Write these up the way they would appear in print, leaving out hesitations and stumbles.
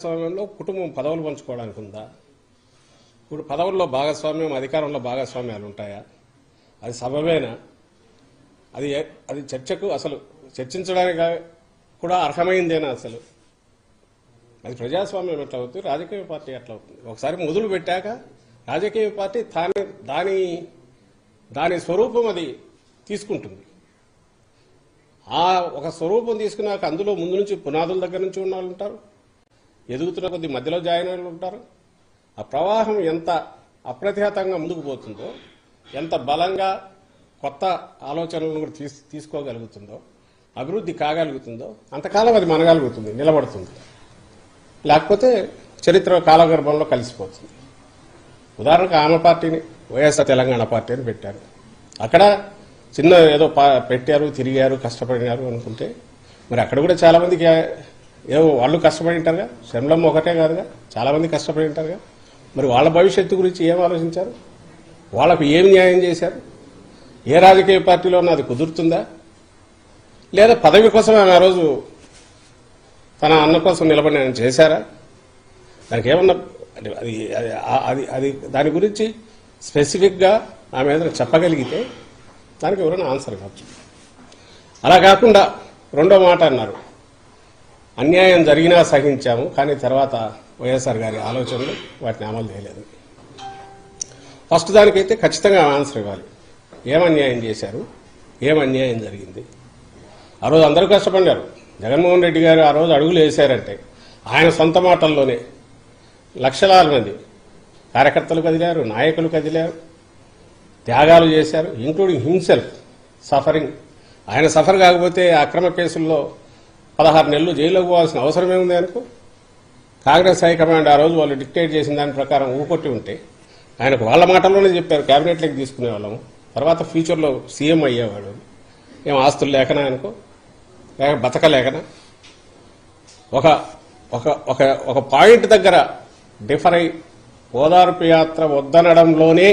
స్వామ్యంలో కుటుంబం పదవులు పంచుకోవడానికి ఉందా? ఇప్పుడు పదవుల్లో భాగస్వామ్యం, అధికారంలో భాగస్వామ్యాలు ఉంటాయా? అది సబబేనా? అది చర్చకు అసలు చర్చించడానికి కూడా అర్హమైందేనా? అసలు అది ప్రజాస్వామ్యం ఎట్లా అవుతుంది, రాజకీయ పార్టీ ఎట్లా అవుతుంది? ఒకసారి మొదలు పెట్టాక రాజకీయ పార్టీ దాని స్వరూపం అది తీసుకుంటుంది. ఆ ఒక స్వరూపం తీసుకున్నాక అందులో ముందు నుంచి పునాదుల దగ్గర నుంచి ఉన్న వాళ్ళు ఉంటారు, ఎదుగుతున్న కొద్ది మధ్యలో జాయిన్ వాళ్ళు ఉంటారు. ఆ ప్రవాహం ఎంత అప్రతిహతంగా ముందుకు పోతుందో, ఎంత బలంగా కొత్త ఆలోచనలను కూడా తీసుకోగలుగుతుందో, అభివృద్ధి కాగలుగుతుందో అంతకాలం అది మనగలుగుతుంది, నిలబడుతుంది. లేకపోతే చరిత్ర కాలగర్భంలో కలిసిపోతుంది. ఉదాహరణకు ఆమె పార్టీని వైఎస్ఆర్ తెలంగాణ పార్టీ అని పెట్టారు. అక్కడ చిన్న ఏదో పెట్టారు, తిరిగారు, కష్టపడినారు అనుకుంటే మరి అక్కడ కూడా చాలా మందికి ఏవో వాళ్ళు కష్టపడి ఉంటారుగా. శ్రమలమ్మ ఒకటే కాదుగా, చాలా మంది కష్టపడి ఉంటారుగా. మరి వాళ్ళ భవిష్యత్తు గురించి ఏం ఆలోచించారు? వాళ్ళకు ఏం న్యాయం చేశారు? ఏ రాజకీయ పార్టీలో అది కుదురుతుందా? లేదా పదవి కోసం ఆమె ఆ రోజు తన అన్న కోసం నిలబడి ఆయన చేశారా? దానికి ఏమన్నా అది దాని గురించి స్పెసిఫిక్గా ఆమె ఏదైనా చెప్పగలిగితే దానికి ఎవరైనా ఆన్సర్ కావచ్చు. అలా కాకుండా రెండో మాట అన్నారు, అన్యాయం జరిగినా సహించాము, కానీ తర్వాత వైఎస్ఆర్ గారి ఆలోచనలు వాటిని అమలు చేయలేదు. ఫస్ట్ దానికైతే ఖచ్చితంగా ఆన్సర్ ఇవ్వాలి. ఏం అన్యాయం చేశారు, ఏం అన్యాయం జరిగింది? ఆ రోజు అందరూ కష్టపడ్డారు. జగన్మోహన్ రెడ్డి గారు ఆ రోజు అడుగులు వేశారంటే ఆయన సొంత మాటల్లోనే లక్షలాది మంది కార్యకర్తలు కదిలారు, నాయకులు కదిలారు, త్యాగాలు చేశారు, ఇంక్లూడింగ్ హిమ్సెల్ఫ్ సఫరింగ్. ఆయన సఫర్ కాకపోతే అక్రమ కేసుల్లో 16 నెలలు జైల్లోకి పోవాల్సిన అవసరమే ఉంది అనుకో. కాంగ్రెస్ హైకమాండ్ ఆ రోజు వాళ్ళు డిక్టేట్ చేసిన దాని ప్రకారం ఊకొట్టి ఉంటే ఆయనకు వాళ్ళ మాటల్లోనే చెప్పారు, క్యాబినెట్లోకి తీసుకునే వాళ్ళము, తర్వాత ఫ్యూచర్లో సీఎం అయ్యేవాడు. ఏం ఆస్తులు లేకనా అనుకో, లేక బతకలేకనా? ఒక ఒక ఒక ఒక పాయింట్ దగ్గర డిఫర్ అయి ఓదార్పు యాత్ర వద్దనడంలోనే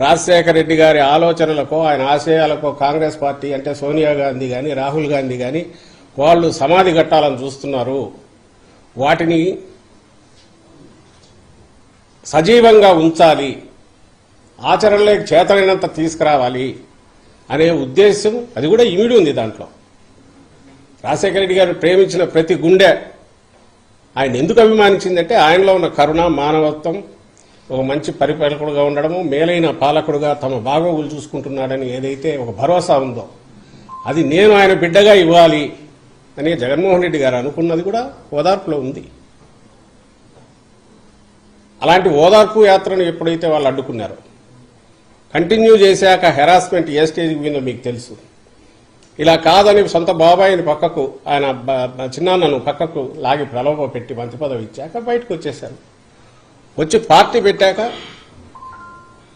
రాజశేఖర రెడ్డి గారి ఆలోచనలకో ఆయన ఆశయాలకో కాంగ్రెస్ పార్టీ అంటే సోనియా గాంధీ కానీ రాహుల్ గాంధీ కానీ వాళ్ళు సమాధి కట్టాలని చూస్తున్నారు. వాటిని సజీవంగా ఉంచాలి, ఆచరణలోకి చేతనైనంత తీసుకురావాలి అనే ఉద్దేశం అది కూడా ఇమిడి ఉంది దాంట్లో. రాజశేఖర రెడ్డి గారు ప్రేమించిన ప్రతి గుండె ఆయన ఎందుకు అభిమానించిందంటే ఆయనలో ఉన్న కరుణ, మానవత్వం, ఒక మంచి పరిపాలకుడుగా ఉండడము, మేలైన పాలకుడుగా తమ బాగోగులు చూసుకుంటున్నాడని ఏదైతే ఒక భరోసా ఉందో అది నేను ఆయన బిడ్డగా ఇవ్వాలి అని జగన్మోహన్ రెడ్డి గారు అనుకున్నది కూడా ఓదార్పులో ఉంది. అలాంటి ఓదార్పు యాత్రను ఎప్పుడైతే వాళ్ళు అడ్డుకున్నారో, కంటిన్యూ చేశాక హెరాస్మెంట్ ఏ స్టేజ్కి పోయిందో మీకు తెలుసు. ఇలా కాదని సొంత బాబాయిని పక్కకు, ఆయన చిన్నాన్నను పక్కకు లాగి ప్రలోభ పెట్టి మంత్రి పదవి ఇచ్చాక బయటకు వచ్చేశారు. వచ్చి పార్టీ పెట్టాక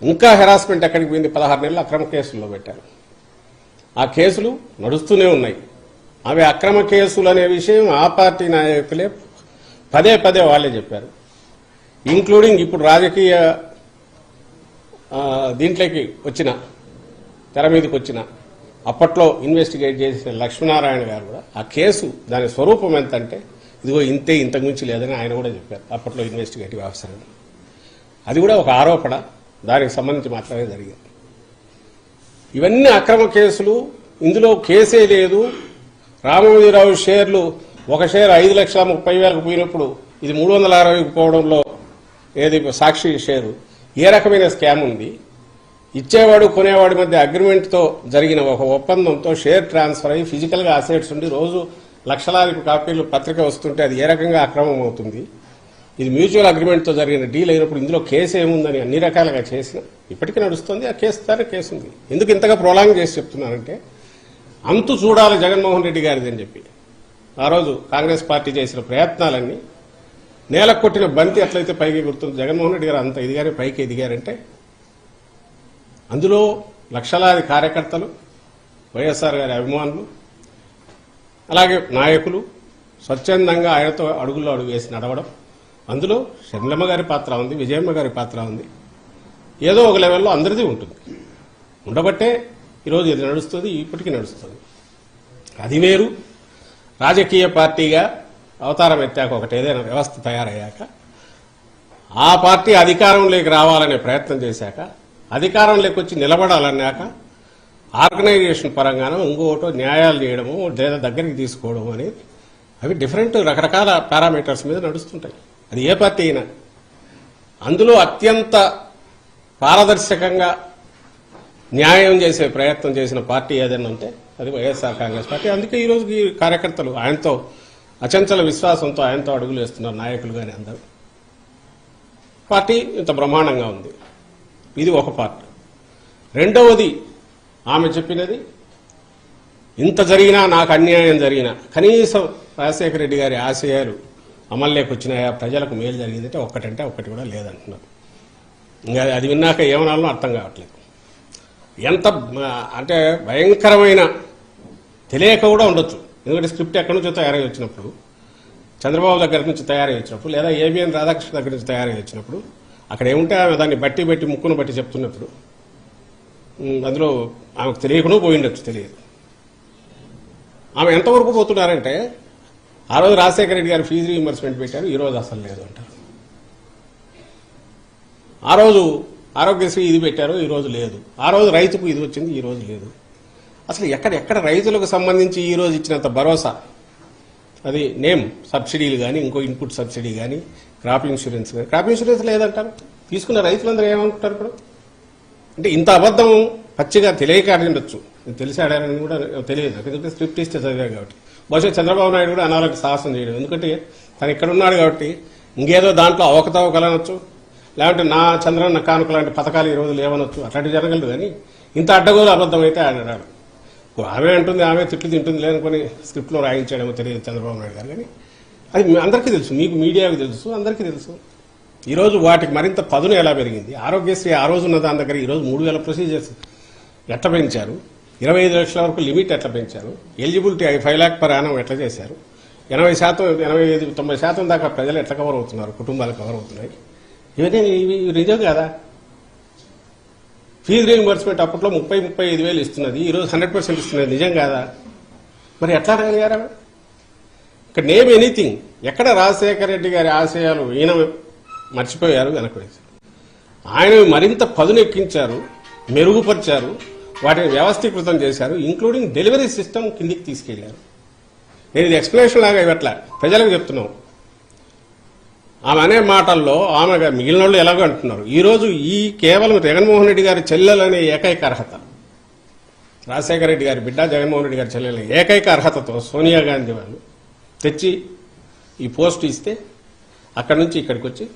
ఇంకా హెరాస్మెంట్ ఎక్కడికి పోయింది? 16 నెలలు అక్రమ కేసుల్లో పెట్టారు. ఆ కేసులు నడుస్తూనే ఉన్నాయి. అవి అక్రమ కేసులు అనే విషయం ఆ పార్టీ నాయకులే పదే పదే వాళ్ళే చెప్పారు. ఇంక్లూడింగ్ ఇప్పుడు రాజకీయ దీంట్లోకి వచ్చిన, తెర మీదకి వచ్చిన, అప్పట్లో ఇన్వెస్టిగేట్ చేసిన లక్ష్మీనారాయణ గారు కూడా ఆ కేసు దాని స్వరూపం ఎంత అంటే ఇదిగో ఇంతే, ఇంతకుమించి లేదని ఆయన కూడా చెప్పారు అప్పట్లో ఇన్వెస్టిగేటివ్ ఆఫీసర్ అని. అది కూడా ఒక ఆరోపణ, దానికి సంబంధించి మాత్రమే జరిగింది. ఇవన్నీ అక్రమ కేసులు. ఇందులో కేసే లేదు. రామోజీరావు షేర్లు, ఒక షేర్ 5,30,000కు పోయినప్పుడు ఇది 360కు పోవడంలో ఏది సాక్షి షేరు, ఏ రకమైన స్కామ్ ఉంది? ఇచ్చేవాడు కొనేవాడి మధ్య అగ్రిమెంట్తో జరిగిన ఒక ఒప్పందంతో షేర్ ట్రాన్స్ఫర్ అయ్యి ఫిజికల్గా అసెట్స్ ఉండి రోజు లక్షలాది కాపీలు పత్రిక వస్తుంటే అది ఏ రకంగా అక్రమం అవుతుంది? ఇది మ్యూచువల్ అగ్రిమెంట్తో జరిగిన డీల్ అయినప్పుడు ఇందులో కేసు ఏముందని అన్ని రకాలుగా చేసిన ఇప్పటికీ నడుస్తుంది. ఆ కేసు దాని కేసు ఉంది. ఎందుకు ఇంతగా ప్రొలాంగ్ చేసి చెప్తున్నానంటే అంతు చూడాలి జగన్మోహన్ రెడ్డి గారిది అని చెప్పి ఆ రోజు కాంగ్రెస్ పార్టీ చేసిన ప్రయత్నాలన్నీ నేల కొట్టిన బంతి ఎట్లయితే పైకి గుర్తుంది. జగన్మోహన్ రెడ్డి గారు అంత ఎదిగారే, పైకి ఎదిగారంటే అందులో లక్షలాది కార్యకర్తలు, వైఎస్ఆర్ గారి అభిమానులు, అలాగే నాయకులు స్వచ్ఛందంగా ఆయనతో అడుగుల్లో అడుగు వేసి నడవడం, అందులో షర్మిలమ్మ గారి పాత్ర ఉంది, విజయమ్మ గారి పాత్ర ఉంది. ఏదో ఒక లెవెల్లో అందరిది ఉంటుంది. ఉండబట్టే ఈరోజు ఇది నడుస్తుంది, ఇప్పటికీ నడుస్తుంది. అది వేరు. రాజకీయ పార్టీగా అవతారం ఎత్తాక ఒకటి ఏదైనా వ్యవస్థ తయారయ్యాక ఆ పార్టీ అధికారంలోకి రావాలనే ప్రయత్నం చేశాక అధికారంలోకి వచ్చి నిలబడాలన్నాక ఆర్గనైజేషన్ పరంగానో ఇంకోటో న్యాయాలు చేయడము లేదా దగ్గరికి తీసుకోవడం అనేది అవి డిఫరెంట్ రకరకాల పారామీటర్స్ మీద నడుస్తుంటాయి. అది ఏ పార్టీ అయినా. అందులో అత్యంత పారదర్శకంగా న్యాయం చేసే ప్రయత్నం చేసిన పార్టీ ఏదైనా ఉంటే అది వైఎస్ఆర్ కాంగ్రెస్ పార్టీ. అందుకే ఈరోజు ఈ కార్యకర్తలు ఆయనతో అచంచల విశ్వాసంతో ఆయనతో అడుగులు వేస్తున్నారు, నాయకులు కానీ అందరూ. పార్టీ ఇంత బ్రహ్మాండంగా ఉంది. ఇది ఒక పార్ట్. రెండవది ఆమె చెప్పినది, ఇంత జరిగినా నాకు అన్యాయం జరిగినా కనీసం రాజశేఖర రెడ్డి గారి ఆశయాలు అమల్లోకి వచ్చినాయా, ప్రజలకు మేలు జరిగిందంటే ఒక్కటంటే ఒక్కటి కూడా లేదంటున్నారు. ఇంకా అది విన్నాక ఏమనాలో అర్థం కావట్లేదు. ఎంత అంటే భయంకరమైన తెలియక కూడా ఉండొచ్చు. ఎందుకంటే స్క్రిప్ట్ ఎక్కడి నుంచో తయారై వచ్చినప్పుడు, చంద్రబాబు దగ్గర నుంచి తయారై వచ్చినప్పుడు, లేదా ఏబిఎన్ రాధాకృష్ణ దగ్గర నుంచి తయారై వచ్చినప్పుడు, అక్కడ ఏముంటే ఆమె దాన్ని బట్టి ముక్కును బట్టి చెప్తున్నప్పుడు అందులో ఆమెకు తెలియకుండా పోయిండొచ్చు, తెలియదు. ఆమె ఎంతవరకు పోతున్నారంటే, ఆ రోజు రాజశేఖర రెడ్డి గారు ఫీజు రీయింబర్స్మెంట్ పెట్టారు, ఈ రోజు అసలు లేదు అంటారు. ఆ రోజు ఆరోగ్యశ్రీ ఇది పెట్టారు, ఈ రోజు లేదు. ఆ రోజు రైతుకు ఇది వచ్చింది, ఈ రోజు లేదు. అసలు ఎక్కడ రైతులకు సంబంధించి ఈ రోజు ఇచ్చినంత భరోసా, అది నేమ్ సబ్సిడీలు కానీ, ఇంకో ఇన్పుట్ సబ్సిడీ కానీ, క్రాప్ ఇన్సూరెన్స్ కానీ, క్రాప్ ఇన్సూరెన్స్ లేదంటారు. తీసుకున్న రైతులందరూ ఏమనుకుంటారు ఇప్పుడు? అంటే ఇంత అబద్ధం పచ్చిగా తెలియక ఆడిండొచ్చు, తెలిసి ఆడారని కూడా తెలియదు. ఎందుకంటే స్క్రిప్ట్ ఇస్తే చదివా కాబట్టి. బహుశా చంద్రబాబు నాయుడు కూడా అనాలకు సాహసం చేయడం, ఎందుకంటే తను ఇక్కడ ఉన్నాడు కాబట్టి ఇంకేదో దాంట్లో అవకతవకలనొచ్చు, లేదంటే నా చంద్రన్న కానుక లాంటి పథకాలు ఈ రోజు లేవనొచ్చు, అట్లాంటివి జరగలదు. కానీ ఇంత అడ్డగోలు అబద్ధం అయితే ఆడాడు. ఆమె అంటుంది, ఆమె తిట్లు తింటుంది లేనుకొని స్క్రిప్ట్లో రాయించాడేమో తెలియదు చంద్రబాబు నాయుడు గారు. కానీ అది అందరికీ తెలుసు, మీకు మీడియాకు తెలుసు, అందరికీ తెలుసు. ఈరోజు వాటికి మరింత పదును ఎలా పెరిగింది. ఆరోగ్యశ్రీ ఆ రోజు ఉన్న దాని దగ్గర ఈరోజు 3000 ప్రొసీజర్స్ ఎట్లా పెంచారు, 25 లక్షల వరకు లిమిట్ ఎట్లా పెంచారు, ఎలిజిబిలిటీ 5 లాక్ పర్ యానం ఎట్లా చేశారు, 80%, 85, 90% దాకా ప్రజలు ఎట్లా కవర్ అవుతున్నారు, కుటుంబాలు కవర్ అవుతున్నాయి. ఇవన్నీ ఇవి నిజం కాదా? ఫీజు రీయింబర్స్మెంట్ అప్పట్లో 30-35 వేలు ఇస్తున్నది, ఈరోజు 100% ఇస్తున్నది, నిజం కాదా? మరి ఎట్లా అయ్యారా? ఇక్కడ నేమ్ ఎనీథింగ్. ఎక్కడ రాజశేఖర రెడ్డి గారి ఆశయాలు ఈయన మర్చిపోయారు, వెనక్కి వేశారు. ఆయన మరింత పదునెక్కించారు, మెరుగుపరిచారు, వాటిని వ్యవస్థీకృతం చేశారు, ఇంక్లూడింగ్ డెలివరీ సిస్టమ్ కిందికి తీసుకెళ్లారు. నేను ఇది ఎక్స్ప్లెనేషన్ లాగా ఇవ్వట్లా, ప్రజలకు చెప్తున్నాం. ఆమె అనే మాటల్లో ఆమె మిగిలిన వాళ్ళు ఎలాగో అంటున్నారు. ఈరోజు ఈ కేవలం జగన్మోహన్ రెడ్డి గారి చెల్లెలనే ఏకైక అర్హత, రాజశేఖర రెడ్డి గారి బిడ్డ జగన్మోహన్ రెడ్డి గారి చెల్లెల ఏకైక అర్హతతో సోనియా గాంధీ వాళ్ళు తెచ్చి ఈ పోస్ట్ ఇస్తే అక్కడి నుంచి ఇక్కడికి వచ్చి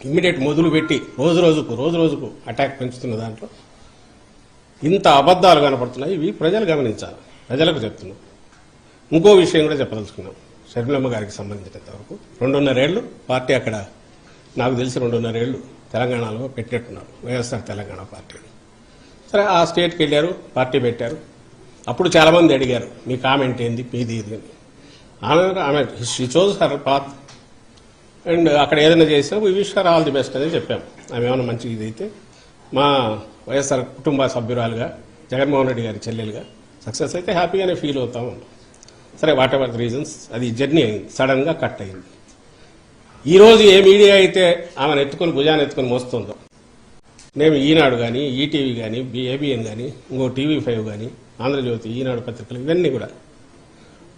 ఇమ్మీడియట్ మొదలు పెట్టి రోజు రోజుకు అటాక్ పెంచుతున్న దాంట్లో ఇంత అబద్ధాలు కనపడుతున్నాయి. ఇవి ప్రజలు గమనించాలి, ప్రజలకు చెప్తున్నాం. ఇంకో విషయం కూడా చెప్పదలుచుకున్నాం. షర్మిలమ్మ గారికి సంబంధించినంత వరకు 2.5 ఏళ్లు పార్టీ అక్కడ, నాకు తెలిసి 2.5 ఏళ్లు తెలంగాణలో పెట్టినట్టున్నారు, వైఎస్ఆర్ తెలంగాణ పార్టీ. సరే, ఆ స్టేట్కి వెళ్ళారు, పార్టీ పెట్టారు. అప్పుడు చాలామంది అడిగారు, మీ కామెంట్ ఏంది, మీది ఇది అని. ఆమె she chose her path and అక్కడ ఏదైనా చేసినా we wish her all the best అని చెప్పాము. ఆమె ఏమైనా మంచి ఇదైతే మా వైఎస్ఆర్ కుటుంబ సభ్యురాలుగా, జగన్మోహన్ రెడ్డి గారి చెల్లెలుగా సక్సెస్ అయితే హ్యాపీగానే ఫీల్ అవుతా ఉన్నాం. సరే, వాట్ ఎవర్ ది రీజన్స్, అది జర్నీ అయింది, సడన్ గా కట్ అయింది. ఈ రోజు ఏ మీడియా అయితే ఆమెను ఎత్తుకొని భుజాన్ని ఎత్తుకొని మోస్తుందో, నేను ఈనాడు కానీ, ఈటీవీ కానీ, ఏబిఎన్ కానీ, ఇంకో TV5 కానీ, ఆంధ్రజ్యోతి, ఈనాడు పత్రికలు, ఇవన్నీ కూడా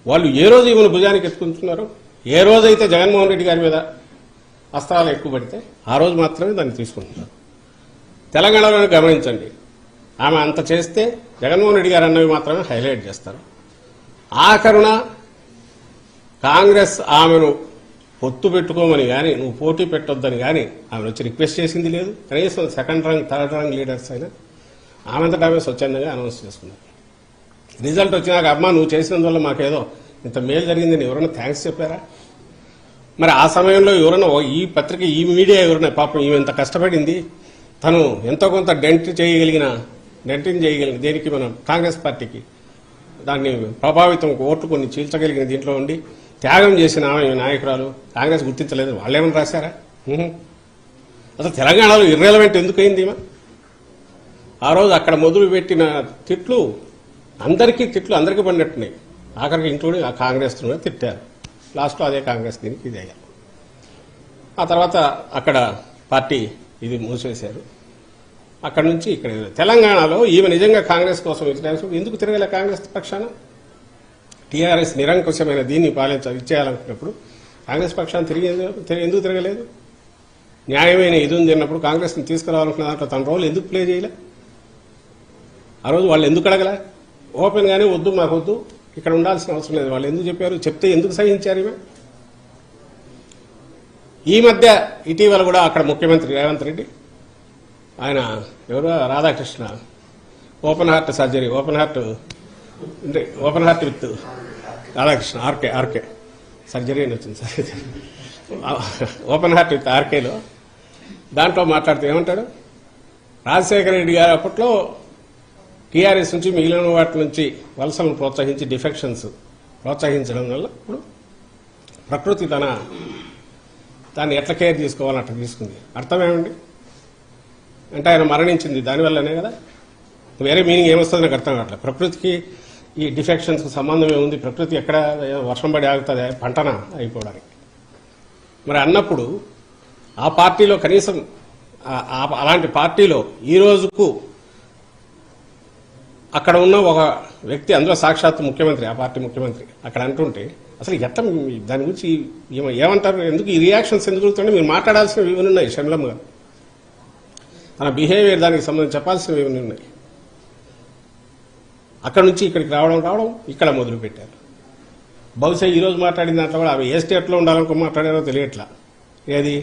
వాళ్ళు ఏ రోజు ఈమెను భుజానికి ఎత్తుకుంటున్నారు, ఏ రోజైతే జగన్మోహన్ రెడ్డి గారి మీద అస్త్రాలు ఎక్కువ పడితే ఆ రోజు మాత్రమే దాన్ని తీసుకుంటున్నారు. తెలంగాణలో గమనించండి, ఆమె అంత చేస్తే జగన్మోహన్ రెడ్డి గారు అన్నవి మాత్రమే హైలైట్ చేస్తారు. ఆఖరున కాంగ్రెస్ ఆమెను పొత్తు పెట్టుకోమని కానీ, నువ్వు పోటీ పెట్టొద్దని కానీ ఆమెను వచ్చి రిక్వెస్ట్ చేసింది లేదు. కనీసం 2nd rank 3rd rank leaders అయినా ఆమెంతటా ఆమె స్వచ్ఛందంగా అనౌన్స్ చేసుకున్నారు. రిజల్ట్ వచ్చినాక, అమ్మా నువ్వు చేసినందువల్ల మాకేదో ఇంత మేలు జరిగిందని ఎవరైనా థ్యాంక్స్ చెప్పారా? మరి ఆ సమయంలో ఎవరైనా ఈ పత్రిక, ఈ మీడియా ఎవరైనా పాపం ఈమె ఇంత కష్టపడింది, తను ఎంతో కొంత డెంటింగ్ చేయగలిగిన దేనికి మనం కాంగ్రెస్ పార్టీకి దాన్ని ప్రభావితం ఓట్లు కొన్ని చీల్చగలిగిన దీంట్లో ఉండి త్యాగం చేసిన ఆమె నాయకురాలు కాంగ్రెస్ గుర్తించలేదు. వాళ్ళేమని రాశారా? అసలు తెలంగాణలో ఇర్రెలవెంట్ ఎందుకయింది? ఆ రోజు అక్కడ మొదలు పెట్టిన తిట్లు అందరికీ పడినట్టున్నాయి. ఆఖరికి ఇంక్లూడింగ్ ఆ కాంగ్రెస్ తిట్టారు. లాస్ట్లో అదే కాంగ్రెస్ దీనికి ఇది అయ్యారు. ఆ తర్వాత అక్కడ పార్టీ ఇది మూసివేశారు. అక్కడ నుంచి ఇక్కడ తెలంగాణలో ఈమె నిజంగా కాంగ్రెస్ కోసం ఎందుకు తిరగలే కాంగ్రెస్ పక్షాన? టీఆర్ఎస్ నిరంకుశమైన దీన్ని ఇచ్చేయాలనుకున్నప్పుడు కాంగ్రెస్ పక్షాన్ని ఎందుకు తిరగలేదు? న్యాయమైన ఇది ఉంది అన్నప్పుడు కాంగ్రెస్ని తీసుకురావాలనుకున్న దాంట్లో తన రోల్ ఎందుకు ప్లే చేయలే? ఆ రోజు వాళ్ళు ఎందుకు అడగలే? ఓపెన్గానే వద్దు, మాకు వద్దు, ఇక్కడ ఉండాల్సిన అవసరం లేదు వాళ్ళు ఎందుకు చెప్పారు? చెప్తే ఎందుకు సహించారు? ఈమె ఈ మధ్య ఇటీవల కూడా అక్కడ ముఖ్యమంత్రి రేవంత్ రెడ్డి ఆయన ఎవరు Radhakrishna open heart surgery open heart with Radhakrishna RK surgery అని వచ్చింది సార్, ఓపెన్ హార్ట్ విత్ ఆర్కేలో దాంట్లో మాట్లాడుతూ ఏమంటాడు? రాజశేఖర రెడ్డి గారు అప్పట్లో టీఆర్ఎస్ నుంచి మిగిలిన వాటి నుంచి వలసలను ప్రోత్సహించి డిఫెక్షన్స్ ప్రోత్సహించడం వల్ల ఇప్పుడు ప్రకృతి దాన్ని ఎట్లా కేర్ తీసుకోవాలని అట్లా తీసుకుంది. అర్థమేమండి? అంటే ఆయన మరణించింది దానివల్లనే కదా. వేరే మీనింగ్ ఏమొస్తుంది నాకు అర్థం కావట్లేదు. ప్రకృతికి ఈ డిఫెక్షన్స్కి సంబంధం ఏముంది? ప్రకృతి ఎక్కడ వర్షం పడి ఆగుతుంది పంటన అయిపోవడానికి. మరి అన్నప్పుడు ఆ పార్టీలో కనీసం అలాంటి పార్టీలో ఈ రోజుకు అక్కడ ఉన్న ఒక వ్యక్తి, అందులో సాక్షాత్ ముఖ్యమంత్రి, ఆ పార్టీ ముఖ్యమంత్రి అక్కడ అంటుంటే అసలు ఎట్లా దాని గురించి ఏమంటారు? ఎందుకు ఈ రియాక్షన్స్ ఎందుకు జరుగుతుంటే మీరు మాట్లాడాల్సినవి ఇవన్నీ ఉన్నాయి. షణ్లం గారు తన బిహేవియర్ దానికి సంబంధించి చెప్పాల్సినవి ఇవన్నీ ఉన్నాయి. అక్కడ నుంచి ఇక్కడికి రావడం ఇక్కడ మొదలుపెట్టారు. బహుశా ఈరోజు మాట్లాడిన దాంట్లో కూడా అవి ఏ స్టేట్లో ఉండాలనుకో మాట్లాడారో తెలియట్లా. ఏది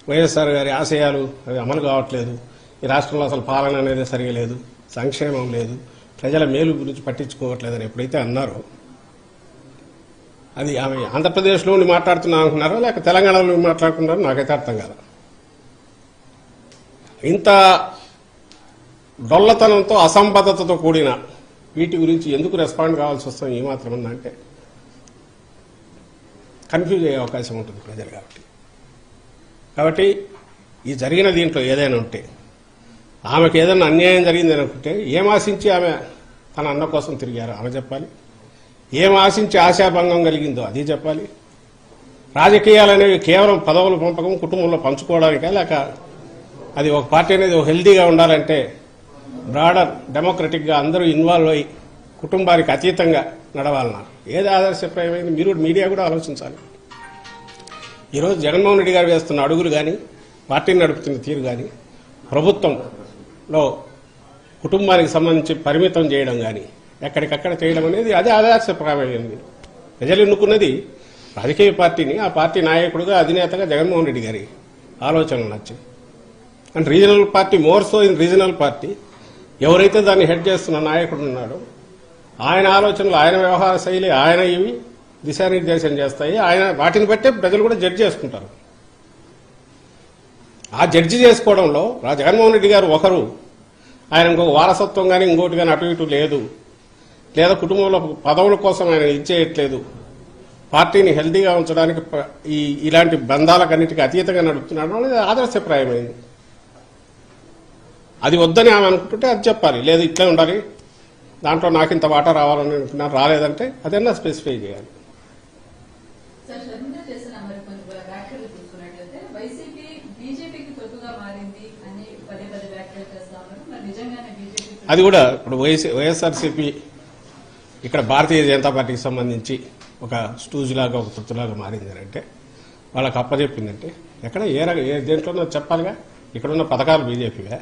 వైఎస్ఆర్ గారి ఆశయాలు అవి అమలు కావట్లేదు, ఈ రాష్ట్రంలో అసలు పాలన అనేది సరిగా లేదు, సంక్షేమం లేదు, ప్రజల మేలు గురించి పట్టించుకోవట్లేదని ఎప్పుడైతే అన్నారో అది ఆమె ఆంధ్రప్రదేశ్లో ఉండి మాట్లాడుతున్నా అనుకున్నారో లేక తెలంగాణలో మాట్లాడుకున్నారో నాకైతే అర్థం కాదు. ఇంత డొల్లతనంతో అసంబద్ధతతో కూడిన వీటి గురించి ఎందుకు రెస్పాండ్ కావాల్సి వస్తాం ఏమాత్రమన్నా అంటే కన్ఫ్యూజ్ అయ్యే అవకాశం ఉంటుంది ప్రజలు. కాబట్టి ఈ జరిగిన దీంట్లో ఏదైనా ఉంటే ఆమెకు ఏదైనా అన్యాయం జరిగింది అనుకుంటే ఏం ఆశించి ఆమె తన అన్న కోసం తిరిగారో ఆమె చెప్పాలి, ఏం ఆశించి ఆశాభంగం కలిగిందో అది చెప్పాలి. రాజకీయాలనేవి కేవలం పదవులు పంపకం కుటుంబంలో పంచుకోవడానికా లేక అది ఒక పార్టీ అనేది హెల్దీగా ఉండాలంటే బ్రాడర్ డెమోక్రటిక్గా అందరూ ఇన్వాల్వ్ అయ్యి కుటుంబానికి అతీతంగా నడవాలన్నా ఏది ఆదర్శప్రాయమైంది? మీరు మీడియా కూడా ఆలోచించాలి. ఈరోజు జగన్మోహన్ రెడ్డి గారు వేస్తున్న అడుగులు కానీ పార్టీని నడుపుతున్న తీరు కానీ ప్రభుత్వంలో కుటుంబానికి సంబంధించి పరిమితం చేయడం కానీ ఎక్కడికక్కడ చేయడం అనేది అదే ఆదర్శప్రాయమైంది. ప్రజలు ఎన్నుకున్నది రాజకీయ పార్టీని, ఆ పార్టీ నాయకుడుగా అధినేతగా జగన్మోహన్ రెడ్డి గారి ఆలోచనలు నచ్చింది. And regional party more so in regional party ఎవరైతే దాన్ని హెడ్ చేస్తున్న నాయకుడు ఉన్నాడో ఆయన ఆలోచనలు, ఆయన వ్యవహార శైలి, ఆయన ఇవి దిశానిర్దేశం చేస్తాయి. ఆయన వాటిని బట్టే ప్రజలు కూడా జడ్జి చేసుకుంటారు. ఆ జడ్జి చేసుకోవడంలో జగన్మోహన్ రెడ్డి గారు ఒకరు, ఆయన ఇంకొక వారసత్వం కానీ ఇంకోటి కానీ అటు ఇటు లేదు, లేదా కుటుంబంలో పదవుల కోసం ఆయన ఇచ్చేయట్లేదు, పార్టీని హెల్దీగా ఉంచడానికి ఇలాంటి బంధాలకన్నిటికీ అతీతంగా నడుపుతున్నాడు అనేది ఆదర్శప్రాయమైంది. అది వద్దని ఆమె అనుకుంటుంటే అది చెప్పాలి, లేదు ఇట్లే ఉండాలి, దాంట్లో నాకు ఇంత వాటా రావాలని అనుకున్నాను, రాలేదంటే అదన్నా స్పెసిఫై చేయాలి. అది కూడా ఇప్పుడు వైఎస్ఆర్సీపీ ఇక్కడ భారతీయ జనతా పార్టీకి సంబంధించి ఒక స్టూజ్ లాగా ఒక తొత్తులాగా మారింది అంటే వాళ్ళకి అప్పచెప్పిందంటే ఎక్కడ ఏ దేంట్లోనో చెప్పాలిగా. ఇక్కడున్న పథకాలు బీజేపీగా